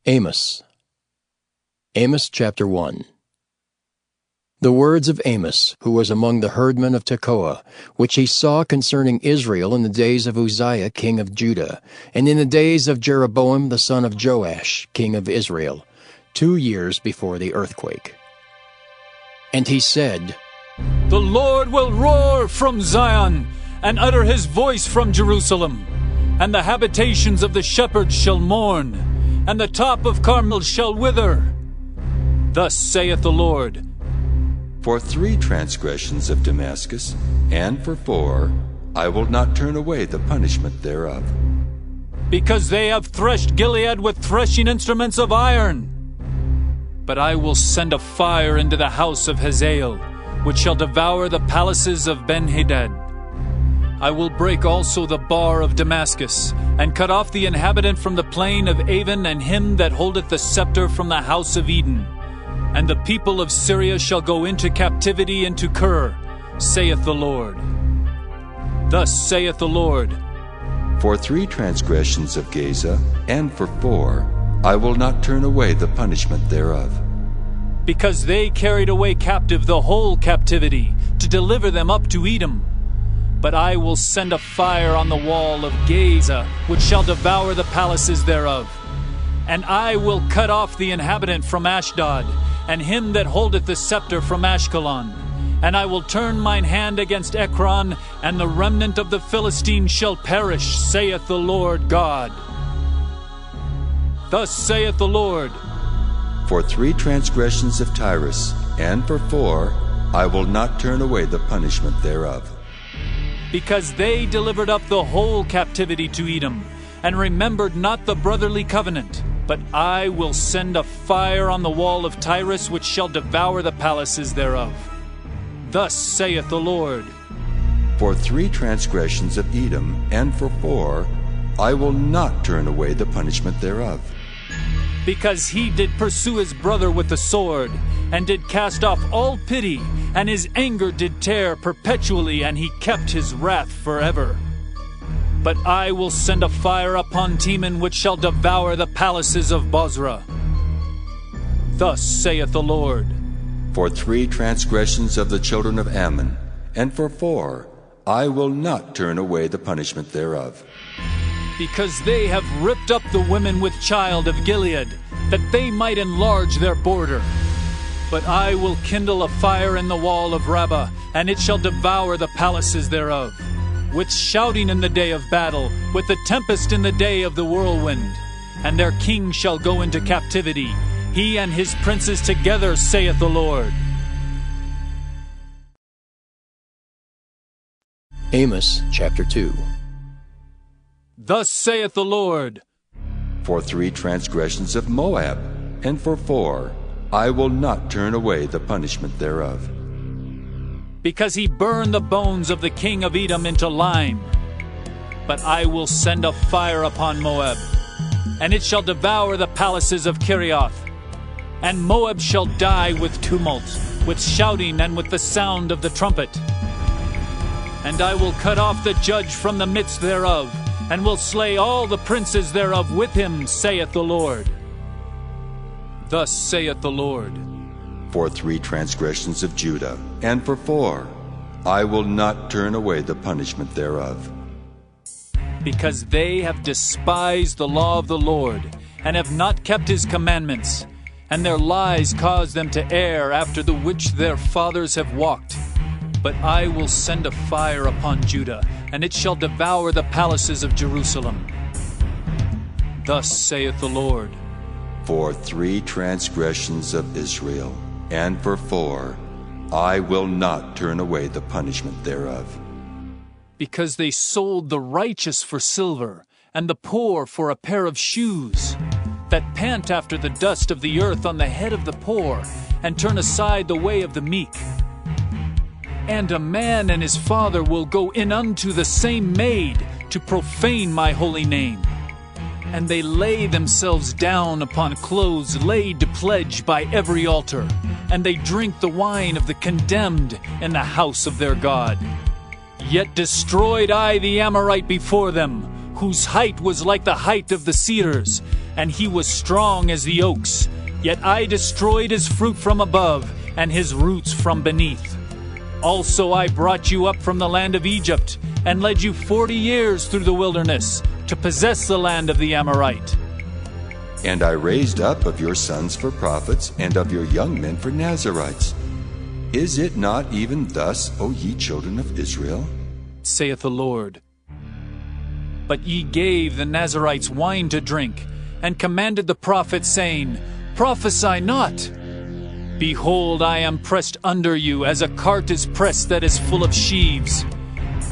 Amos. Amos chapter 1. The words of Amos, who was among the herdmen of Tekoa, which he saw concerning Israel in the days of Uzziah king of Judah, and in the days of Jeroboam the son of Joash king of Israel, 2 years before the earthquake. And he said, The Lord will roar from Zion, and utter his voice from Jerusalem, and the habitations of the shepherds shall mourn, and the top of Carmel shall wither. Thus saith the Lord, For 3 transgressions of Damascus, and for 4, I will not turn away the punishment thereof. Because they have threshed Gilead with threshing instruments of iron. But I will send a fire into the house of Hazael, which shall devour the palaces of Ben-Hadad. I will break also the bar of Damascus, and cut off the inhabitant from the plain of Avon, and him that holdeth the scepter from the house of Eden. And the people of Syria shall go into captivity into Kir, saith the Lord. Thus saith the Lord, For 3 transgressions of Gaza, and for 4, I will not turn away the punishment thereof. Because they carried away captive the whole captivity, to deliver them up to Edom. But I will send a fire on the wall of Gaza, which shall devour the palaces thereof. And I will cut off the inhabitant from Ashdod, and him that holdeth the scepter from Ashkelon. And I will turn mine hand against Ekron, and the remnant of the Philistines shall perish, saith the Lord God. Thus saith the Lord, For 3 transgressions of Tyrus, and for 4, I will not turn away the punishment thereof. Because they delivered up the whole captivity to Edom, and remembered not the brotherly covenant. But I will send a fire on the wall of Tyrus, which shall devour the palaces thereof. Thus saith the Lord, For 3 transgressions of Edom, and for 4, I will not turn away the punishment thereof. Because he did pursue his brother with the sword, and did cast off all pity, and his anger did tear perpetually, and he kept his wrath forever. But I will send a fire upon Teman, which shall devour the palaces of Bozrah. Thus saith the Lord, For 3 transgressions of the children of Ammon, and for 4, I will not turn away the punishment thereof. Because they have ripped up the women with child of Gilead, that they might enlarge their border. But I will kindle a fire in the wall of Rabbah, and it shall devour the palaces thereof. With shouting in the day of battle, with the tempest in the day of the whirlwind. And their king shall go into captivity, he and his princes together, saith the Lord. Amos chapter 2. Thus saith the Lord, For 3 transgressions of Moab, and for 4, I will not turn away the punishment thereof. Because he burned the bones of the king of Edom into lime. But I will send a fire upon Moab, and it shall devour the palaces of Kerioth. And Moab shall die with tumult, with shouting, and with the sound of the trumpet. And I will cut off the judge from the midst thereof, and will slay all the princes thereof with him, saith the Lord. Thus saith the Lord, For 3 transgressions of Judah, and for 4, I will not turn away the punishment thereof. Because they have despised the law of the Lord, and have not kept his commandments, and their lies cause them to err after the which their fathers have walked. But I will send a fire upon Judah, and it shall devour the palaces of Jerusalem. Thus saith the Lord, For 3 transgressions of Israel, and for 4, I will not turn away the punishment thereof. Because they sold the righteous for silver, and the poor for a pair of shoes, that pant after the dust of the earth on the head of the poor, and turn aside the way of the meek. And a man and his father will go in unto the same maid, to profane my holy name. And they lay themselves down upon clothes laid to pledge by every altar, and they drink the wine of the condemned in the house of their God. Yet destroyed I the Amorite before them, whose height was like the height of the cedars, and he was strong as the oaks. Yet I destroyed his fruit from above, and his roots from beneath. Also I brought you up from the land of Egypt, and led you 40 years through the wilderness, to possess the land of the Amorite. And I raised up of your sons for prophets, and of your young men for Nazirites. Is it not even thus, O ye children of Israel? Saith the Lord. But ye gave the Nazirites wine to drink, and commanded the prophets, saying, Prophesy not. Behold, I am pressed under you, as a cart is pressed that is full of sheaves.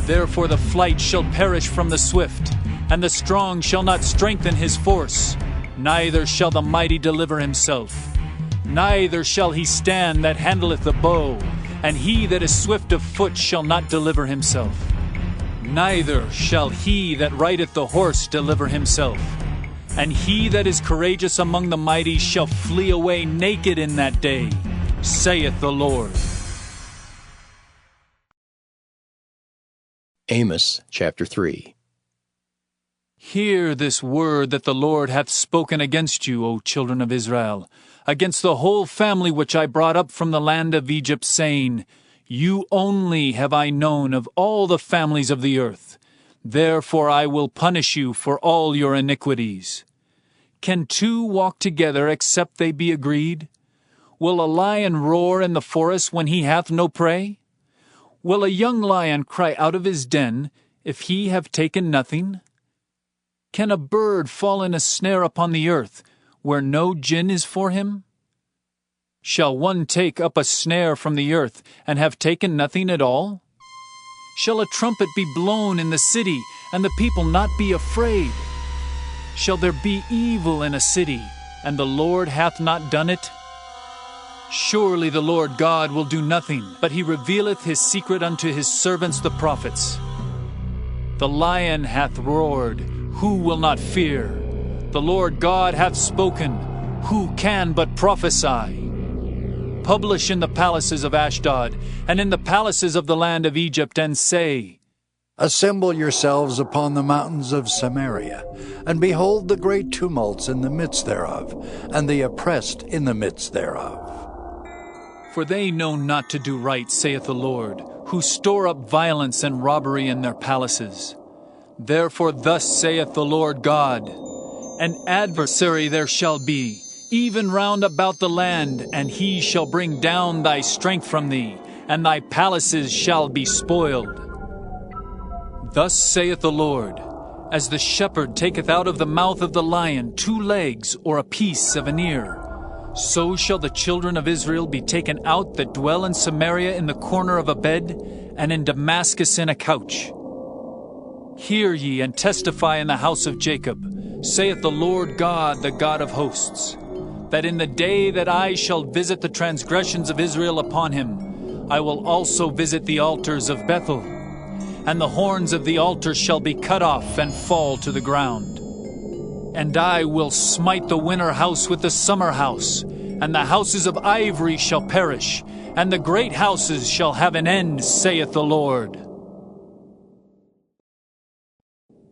Therefore the flight shall perish from the swift, and the strong shall not strengthen his force. Neither shall the mighty deliver himself. Neither shall he stand that handleth the bow, and he that is swift of foot shall not deliver himself. Neither shall he that rideth the horse deliver himself. And he that is courageous among the mighty shall flee away naked in that day, saith the Lord. Amos chapter 3. Hear this word that the Lord hath spoken against you, O children of Israel, against the whole family which I brought up from the land of Egypt, saying, You only have I known of all the families of the earth. Therefore I will punish you for all your iniquities. Can two walk together except they be agreed? Will a lion roar in the forest when he hath no prey? Will a young lion cry out of his den if he have taken nothing? Can a bird fall in a snare upon the earth where no gin is for him? Shall one take up a snare from the earth and have taken nothing at all? Shall a trumpet be blown in the city, and the people not be afraid? Shall there be evil in a city, and the Lord hath not done it? Surely the Lord God will do nothing, but he revealeth his secret unto his servants the prophets. The lion hath roared, who will not fear? The Lord God hath spoken, who can but prophesy? Publish in the palaces of Ashdod, and in the palaces of the land of Egypt, and say, Assemble yourselves upon the mountains of Samaria, and behold the great tumults in the midst thereof, and the oppressed in the midst thereof. For they know not to do right, saith the Lord, who store up violence and robbery in their palaces. Therefore thus saith the Lord God, An adversary there shall be, even round about the land, and he shall bring down thy strength from thee, and thy palaces shall be spoiled. Thus saith the Lord, As the shepherd taketh out of the mouth of the lion 2 legs or a piece of an ear, so shall the children of Israel be taken out that dwell in Samaria in the corner of a bed, and in Damascus in a couch. Hear ye and testify in the house of Jacob, saith the Lord God, the God of hosts, that in the day that I shall visit the transgressions of Israel upon him, I will also visit the altars of Bethel, and the horns of the altar shall be cut off and fall to the ground. And I will smite the winter house with the summer house, and the houses of ivory shall perish, and the great houses shall have an end, saith the Lord.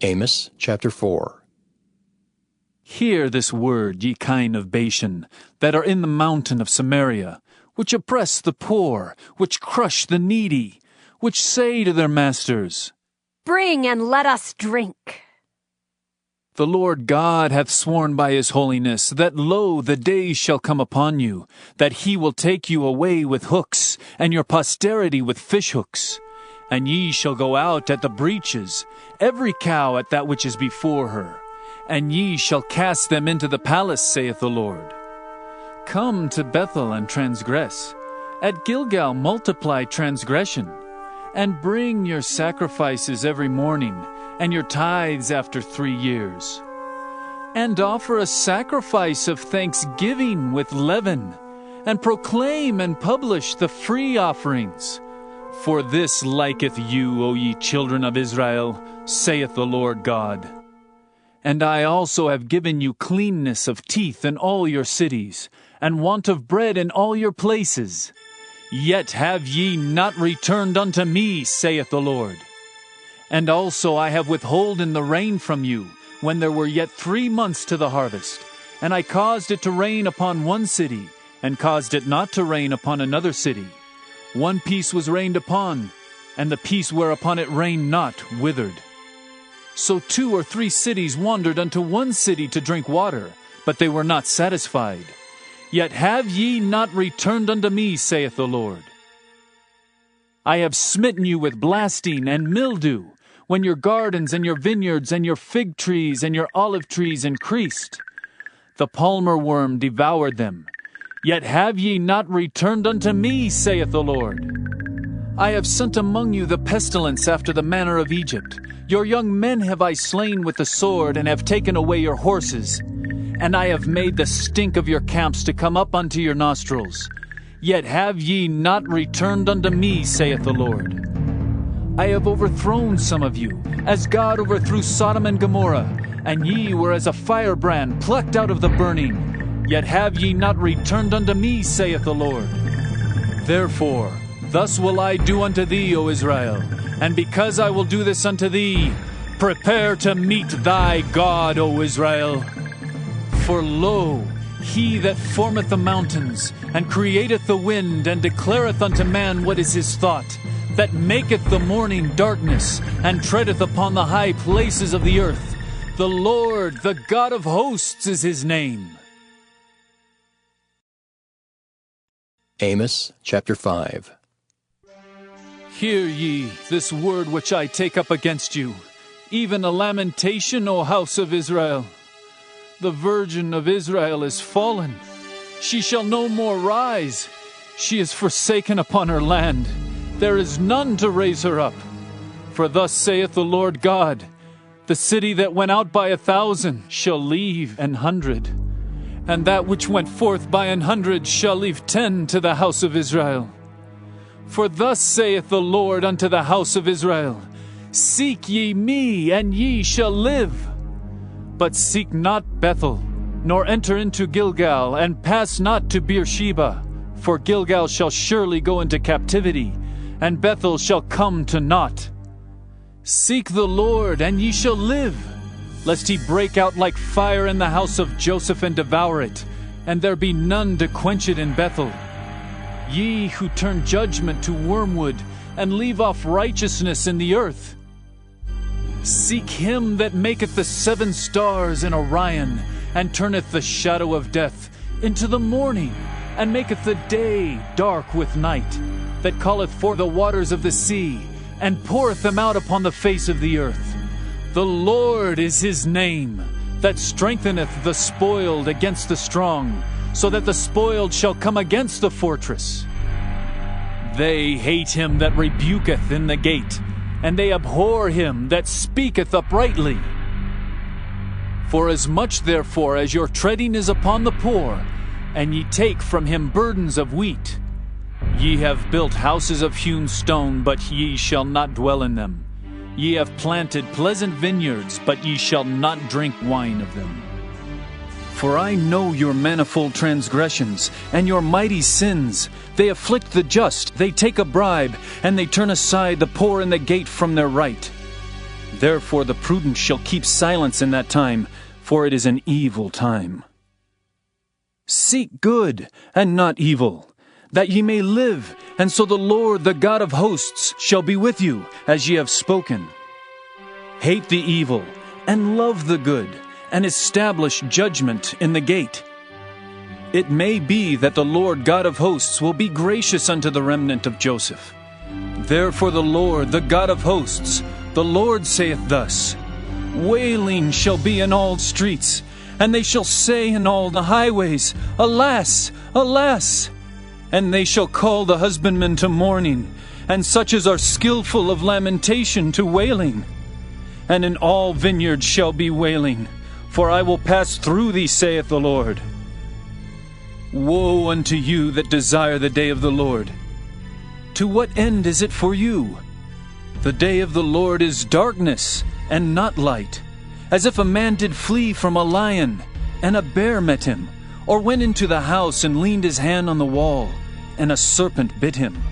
Amos chapter 4. Hear this word, ye kine of Bashan, that are in the mountain of Samaria, which oppress the poor, which crush the needy, which say to their masters, Bring and let us drink. The Lord God hath sworn by his holiness, that lo, the days shall come upon you, that he will take you away with hooks, and your posterity with fishhooks. And ye shall go out at the breaches, every cow at that which is before her. And ye shall cast them into the palace, saith the Lord. Come to Bethel and transgress. At Gilgal multiply transgression. And bring your sacrifices every morning, and your tithes after 3 years. And offer a sacrifice of thanksgiving with leaven, and proclaim and publish the free offerings. For this liketh you, O ye children of Israel, saith the Lord God. And I also have given you cleanness of teeth in all your cities, and want of bread in all your places. Yet have ye not returned unto me, saith the Lord. And also I have withholden the rain from you, when there were yet 3 months to the harvest. And I caused it to rain upon one city, and caused it not to rain upon another city. One piece was rained upon, and the piece whereupon it rained not withered. So 2 or 3 cities wandered unto one city to drink water, but they were not satisfied. Yet have ye not returned unto me, saith the Lord. I have smitten you with blasting and mildew, when your gardens and your vineyards and your fig trees and your olive trees increased. The palmer worm devoured them. Yet have ye not returned unto me, saith the Lord. I have sent among you the pestilence after the manner of Egypt. Your young men have I slain with the sword, and have taken away your horses. And I have made the stink of your camps to come up unto your nostrils. Yet have ye not returned unto me, saith the Lord. I have overthrown some of you, as God overthrew Sodom and Gomorrah, and ye were as a firebrand plucked out of the burning. Yet have ye not returned unto me, saith the Lord. Therefore, thus will I do unto thee, O Israel, and because I will do this unto thee, prepare to meet thy God, O Israel. For lo, he that formeth the mountains, and createth the wind, and declareth unto man what is his thought, that maketh the morning darkness, and treadeth upon the high places of the earth. The Lord, the God of hosts, is his name. Amos chapter 5. Hear ye this word which I take up against you, even a lamentation, O house of Israel. The Virgin of Israel is fallen. She shall no more rise. She is forsaken upon her land. There is none to raise her up. For thus saith the Lord God, the city that went out by 1,000 shall leave 100, and that which went forth by 100 shall leave 10 to the house of Israel. For thus saith the Lord unto the house of Israel, Seek ye me, and ye shall live. But seek not Bethel, nor enter into Gilgal, and pass not to Beersheba. For Gilgal shall surely go into captivity, and Bethel shall come to naught. Seek the Lord, and ye shall live, lest he break out like fire in the house of Joseph and devour it, and there be none to quench it in Bethel. Ye who turn judgment to wormwood, and leave off righteousness in the earth. Seek him that maketh the 7 stars in Orion, and turneth the shadow of death into the morning, and maketh the day dark with night, that calleth forth the waters of the sea, and poureth them out upon the face of the earth. The Lord is his name, that strengtheneth the spoiled against the strong, so that the spoiled shall come against the fortress. They hate him that rebuketh in the gate, and they abhor him that speaketh uprightly. Forasmuch therefore as your treading is upon the poor, and ye take from him burdens of wheat, ye have built houses of hewn stone, but ye shall not dwell in them. Ye have planted pleasant vineyards, but ye shall not drink wine of them. For I know your manifold transgressions, and your mighty sins. They afflict the just, they take a bribe, and they turn aside the poor in the gate from their right. Therefore the prudent shall keep silence in that time, for it is an evil time. Seek good, and not evil, that ye may live, and so the Lord, the God of hosts, shall be with you, as ye have spoken. Hate the evil, and love the good, and establish judgment in the gate. It may be that the Lord God of hosts will be gracious unto the remnant of Joseph. Therefore the Lord, the God of hosts, the Lord saith thus, Wailing shall be in all streets, and they shall say in all the highways, Alas, alas! And they shall call the husbandmen to mourning, and such as are skillful of lamentation to wailing. And in all vineyards shall be wailing, for I will pass through thee, saith the Lord. Woe unto you that desire the day of the Lord! To what end is it for you? The day of the Lord is darkness, and not light, as if a man did flee from a lion, and a bear met him, or went into the house and leaned his hand on the wall, and a serpent bit him.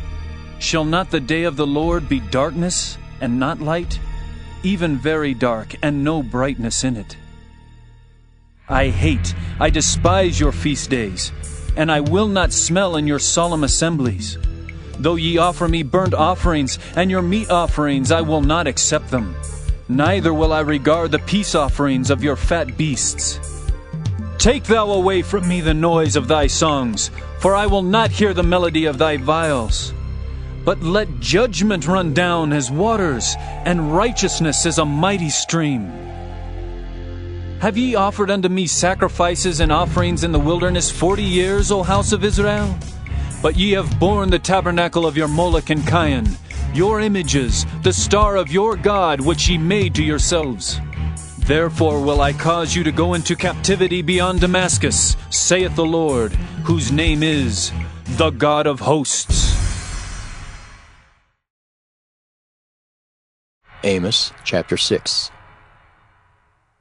Shall not the day of the Lord be darkness, and not light? even very dark, and no brightness in it. I despise your feast days, and I will not smell in your solemn assemblies. Though ye offer me burnt offerings, and your meat offerings, I will not accept them. Neither will I regard the peace offerings of your fat beasts. Take thou away from me the noise of thy songs, for I will not hear the melody of thy viols. But let judgment run down as waters, and righteousness as a mighty stream. Have ye offered unto me sacrifices and offerings in the wilderness 40 years, O house of Israel? But ye have borne the tabernacle of your Moloch and Cain, your images, the star of your God, which ye made to yourselves. Therefore will I cause you to go into captivity beyond Damascus, saith the Lord, whose name is the God of hosts. Amos chapter 6.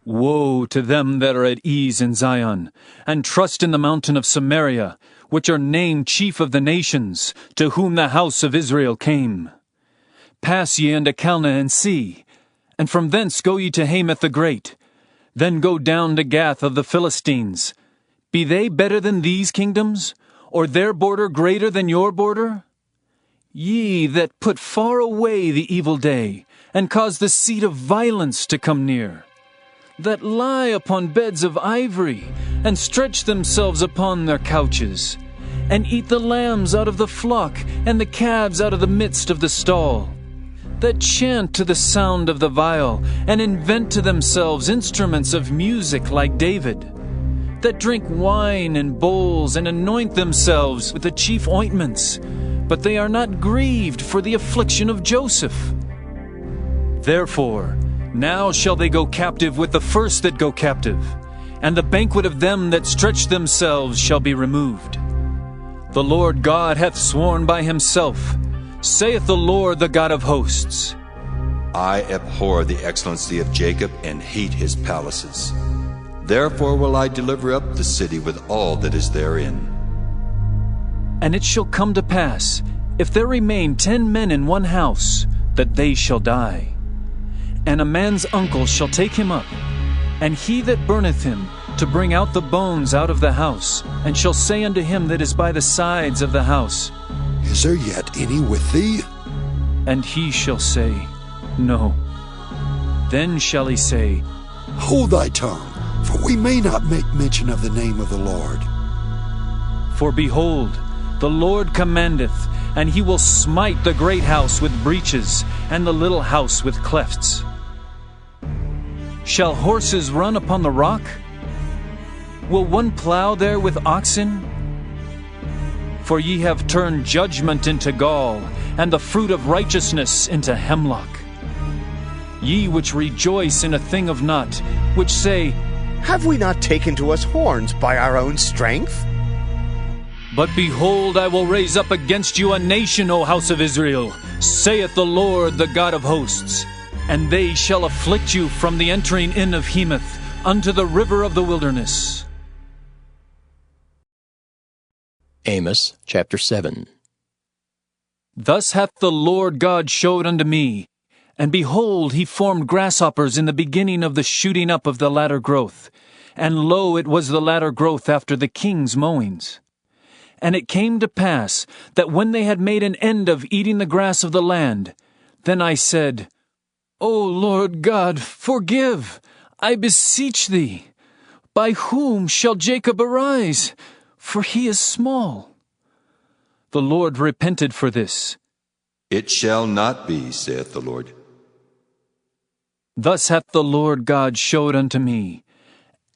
Woe to them that are at ease in Zion, and trust in the mountain of Samaria, which are named chief of the nations, to whom the house of Israel came. Pass ye unto Calneh and see, and from thence go ye to Hamath the great. Then go down to Gath of the Philistines. Be they better than these kingdoms, or their border greater than your border? Ye that put far away the evil day, and cause the seat of violence to come near, that lie upon beds of ivory, and stretch themselves upon their couches, and eat the lambs out of the flock, and the calves out of the midst of the stall, that chant to the sound of the viol, and invent to themselves instruments of music like David, that drink wine in bowls, and anoint themselves with the chief ointments, but they are not grieved for the affliction of Joseph. Therefore, now shall they go captive with the first that go captive, and the banquet of them that stretch themselves shall be removed. The Lord God hath sworn by himself, saith the Lord, the God of hosts. I abhor the excellency of Jacob and hate his palaces. Therefore will I deliver up the city with all that is therein. And it shall come to pass, if there remain 10 men in one house, that they shall die. And a man's uncle shall take him up, and he that burneth him, to bring out the bones out of the house, and shall say unto him that is by the sides of the house, Is there yet any with thee? And he shall say, No. Then shall he say, Hold thy tongue, for we may not make mention of the name of the Lord. For behold, the Lord commandeth, and he will smite the great house with breaches, and the little house with clefts. Shall horses run upon the rock? Will one plow there with oxen? For ye have turned judgment into gall, and the fruit of righteousness into hemlock. Ye which rejoice in a thing of naught, which say, Have we not taken to us horns by our own strength? But behold, I will raise up against you a nation, O house of Israel, saith the Lord, the God of hosts. And they shall afflict you from the entering in of Hamath unto the river of the wilderness. Amos chapter 7. Thus hath the Lord God showed unto me, and behold, he formed grasshoppers in the beginning of the shooting up of the latter growth, and lo, it was the latter growth after the king's mowings. And it came to pass that when they had made an end of eating the grass of the land, then I said, O Lord God, forgive, I beseech thee. By whom shall Jacob arise? For he is small. The Lord repented for this. It shall not be, saith the Lord. Thus hath the Lord God showed unto me.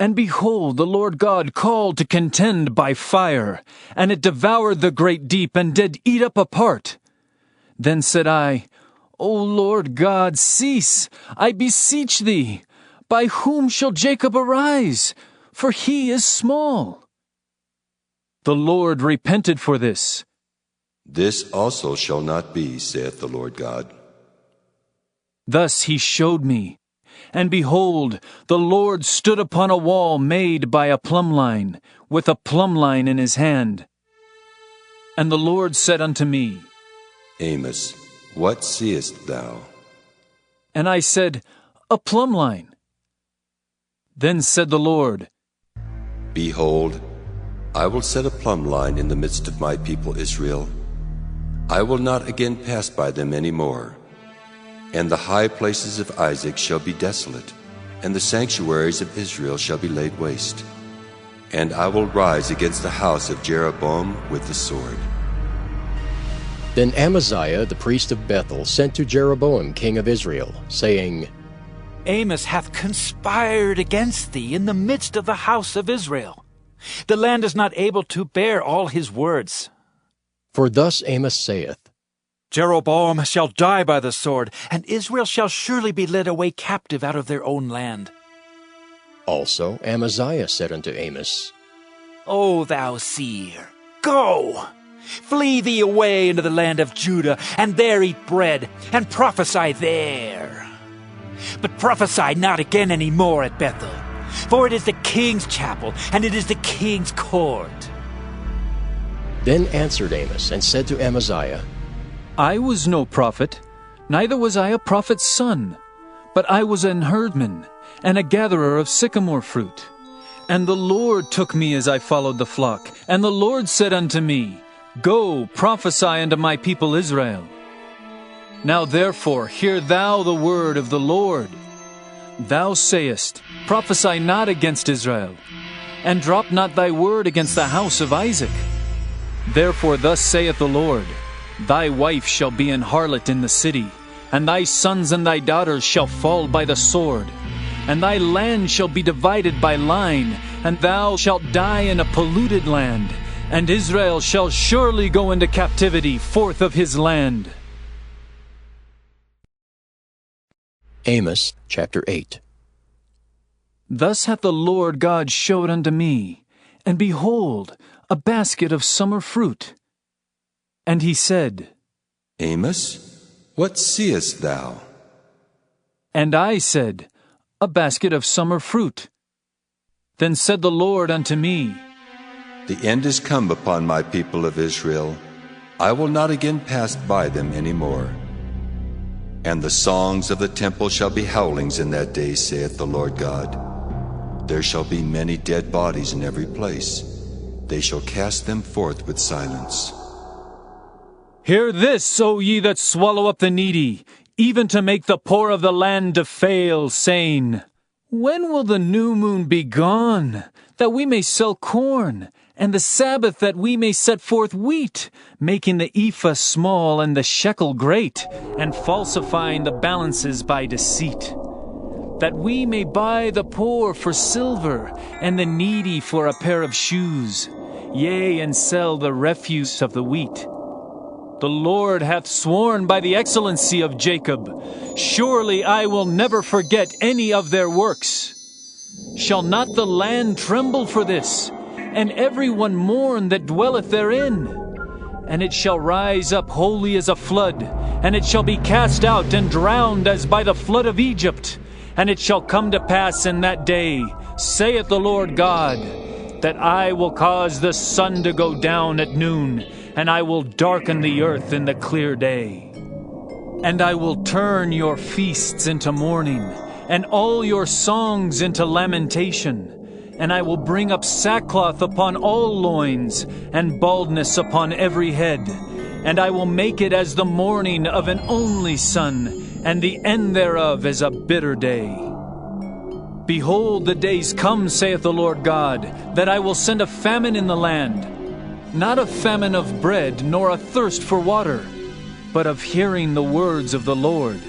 And behold, the Lord God called to contend by fire, and it devoured the great deep, and did eat up a part. Then said I, O Lord God, cease, I beseech thee. By whom shall Jacob arise? For he is small. The Lord repented for this. This also shall not be, saith the Lord God. Thus he showed me. And behold, the Lord stood upon a wall made by a plumb line, with a plumb line in his hand. And the Lord said unto me, Amos, what seest thou? And I said, A plumb line. Then said the Lord, Behold, I will set a plumb line in the midst of my people Israel. I will not again pass by them any more. And the high places of Isaac shall be desolate, and the sanctuaries of Israel shall be laid waste. And I will rise against the house of Jeroboam with the sword. Then Amaziah the priest of Bethel sent to Jeroboam king of Israel, saying, Amos hath conspired against thee in the midst of the house of Israel. The land is not able to bear all his words. For thus Amos saith, Jeroboam shall die by the sword, and Israel shall surely be led away captive out of their own land. Also Amaziah said unto Amos, O thou seer, go! Flee thee away into the land of Judah, and there eat bread, and prophesy there. But prophesy not again any more at Bethel, for it is the king's chapel, and it is the king's court. Then answered Amos, and said to Amaziah, I was no prophet, neither was I a prophet's son, but I was an herdman, and a gatherer of sycamore fruit. And the Lord took me as I followed the flock, and the Lord said unto me, Go, prophesy unto my people Israel. Now therefore hear thou the word of the Lord. Thou sayest, Prophesy not against Israel, and drop not thy word against the house of Isaac. Therefore thus saith the Lord, Thy wife shall be an harlot in the city, and thy sons and thy daughters shall fall by the sword, and thy land shall be divided by line, and thou shalt die in a polluted land, and Israel shall surely go into captivity forth of his land. Amos chapter 8. Thus hath the Lord God showed unto me, and behold, a basket of summer fruit. And he said, Amos, what seest thou? And I said, A basket of summer fruit. Then said the Lord unto me, The end is come upon my people of Israel. I will not again pass by them any more. And the songs of the temple shall be howlings in that day, saith the Lord God. There shall be many dead bodies in every place. They shall cast them forth with silence. Hear this, O ye that swallow up the needy, even to make the poor of the land to fail, saying, When will the new moon be gone, that we may sell corn, and the Sabbath that we may set forth wheat, making the ephah small and the shekel great, and falsifying the balances by deceit? That we may buy the poor for silver, and the needy for a pair of shoes, yea, and sell the refuse of the wheat. The Lord hath sworn by the excellency of Jacob, Surely I will never forget any of their works. Shall not the land tremble for this, and every one mourn that dwelleth therein? And it shall rise up wholly as a flood, and it shall be cast out and drowned as by the flood of Egypt. And it shall come to pass in that day, saith the Lord God, that I will cause the sun to go down at noon, and I will darken the earth in the clear day. And I will turn your feasts into mourning, and all your songs into lamentation. And I will bring up sackcloth upon all loins, and baldness upon every head. And I will make it as the mourning of an only son, and the end thereof as a bitter day. Behold, the days come, saith the Lord God, that I will send a famine in the land, not a famine of bread, nor a thirst for water, but of hearing the words of the Lord.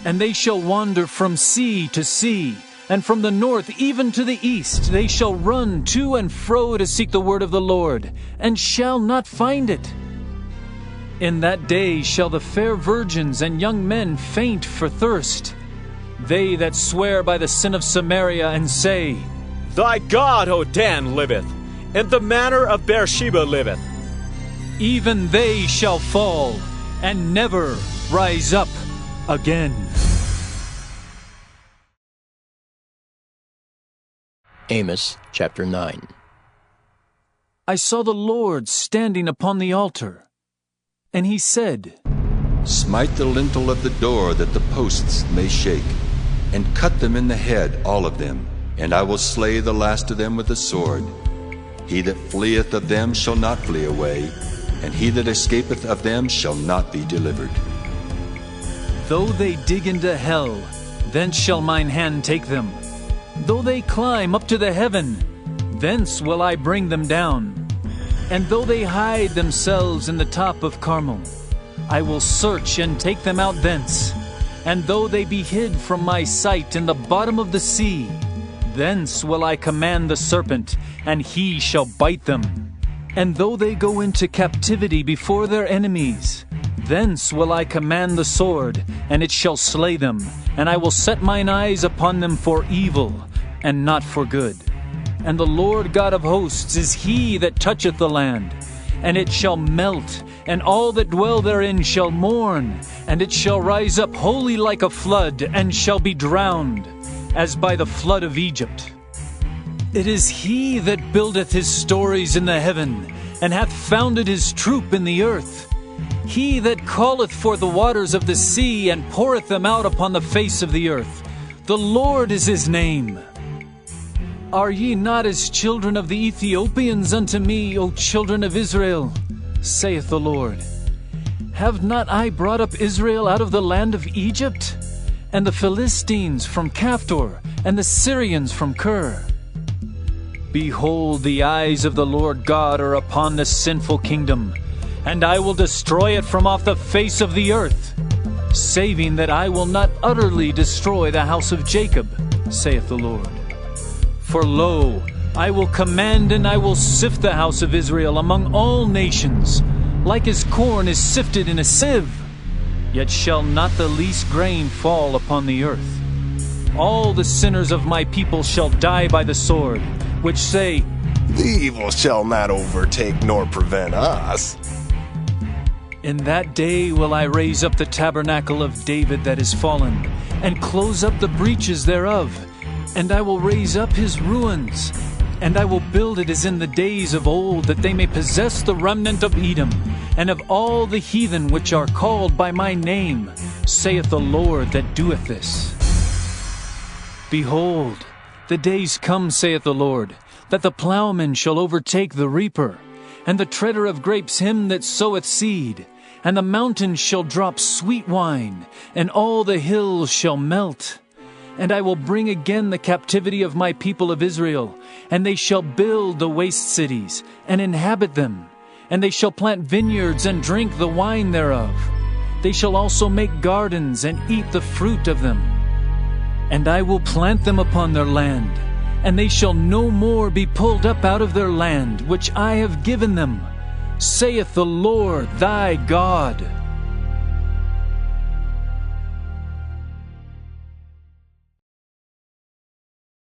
And they shall wander from sea to sea, and from the north even to the east. They shall run to and fro to seek the word of the Lord, and shall not find it. In that day shall the fair virgins and young men faint for thirst, they that swear by the sin of Samaria, and say, Thy God, O Dan, liveth, and the manor of Beersheba liveth. Even they shall fall, and never rise up again. Amos chapter 9. I saw the Lord standing upon the altar, and he said, Smite the lintel of the door, that the posts may shake, and cut them in the head, all of them, and I will slay the last of them with the sword. He that fleeth of them shall not flee away, and he that escapeth of them shall not be delivered. Though they dig into hell, thence shall mine hand take them. Though they climb up to the heaven, thence will I bring them down. And though they hide themselves in the top of Carmel, I will search and take them out thence. And though they be hid from my sight in the bottom of the sea, thence will I command the serpent, and he shall bite them. And though they go into captivity before their enemies, thence will I command the sword, and it shall slay them. And I will set mine eyes upon them for evil, and not for good. And the Lord God of hosts is he that toucheth the land, and it shall melt, and all that dwell therein shall mourn, and it shall rise up wholly like a flood, and shall be drowned, as by the flood of Egypt. It is he that buildeth his stories in the heaven, and hath founded his troop in the earth. He that calleth for the waters of the sea, and poureth them out upon the face of the earth. The Lord is his name. Are ye not as children of the Ethiopians unto me, O children of Israel? Saith the Lord. Have not I brought up Israel out of the land of Egypt? And the Philistines from Caphtor, and the Syrians from Kir? Behold, the eyes of the Lord God are upon the sinful kingdom, and I will destroy it from off the face of the earth, saving that I will not utterly destroy the house of Jacob, saith the Lord. For lo, I will command, and I will sift the house of Israel among all nations, like as corn is sifted in a sieve. Yet shall not the least grain fall upon the earth. All the sinners of my people shall die by the sword, which say, The evil shall not overtake nor prevent us. In that day will I raise up the tabernacle of David that is fallen, and close up the breaches thereof. And I will raise up his ruins, and I will build it as in the days of old, that they may possess the remnant of Edom, and of all the heathen which are called by my name, saith the Lord that doeth this. Behold, the days come, saith the Lord, that the plowman shall overtake the reaper, and the treader of grapes him that soweth seed, and the mountains shall drop sweet wine, and all the hills shall melt. And I will bring again the captivity of my people of Israel, and they shall build the waste cities, and inhabit them. And they shall plant vineyards, and drink the wine thereof. They shall also make gardens, and eat the fruit of them. And I will plant them upon their land, and they shall no more be pulled up out of their land, which I have given them, saith the Lord thy God.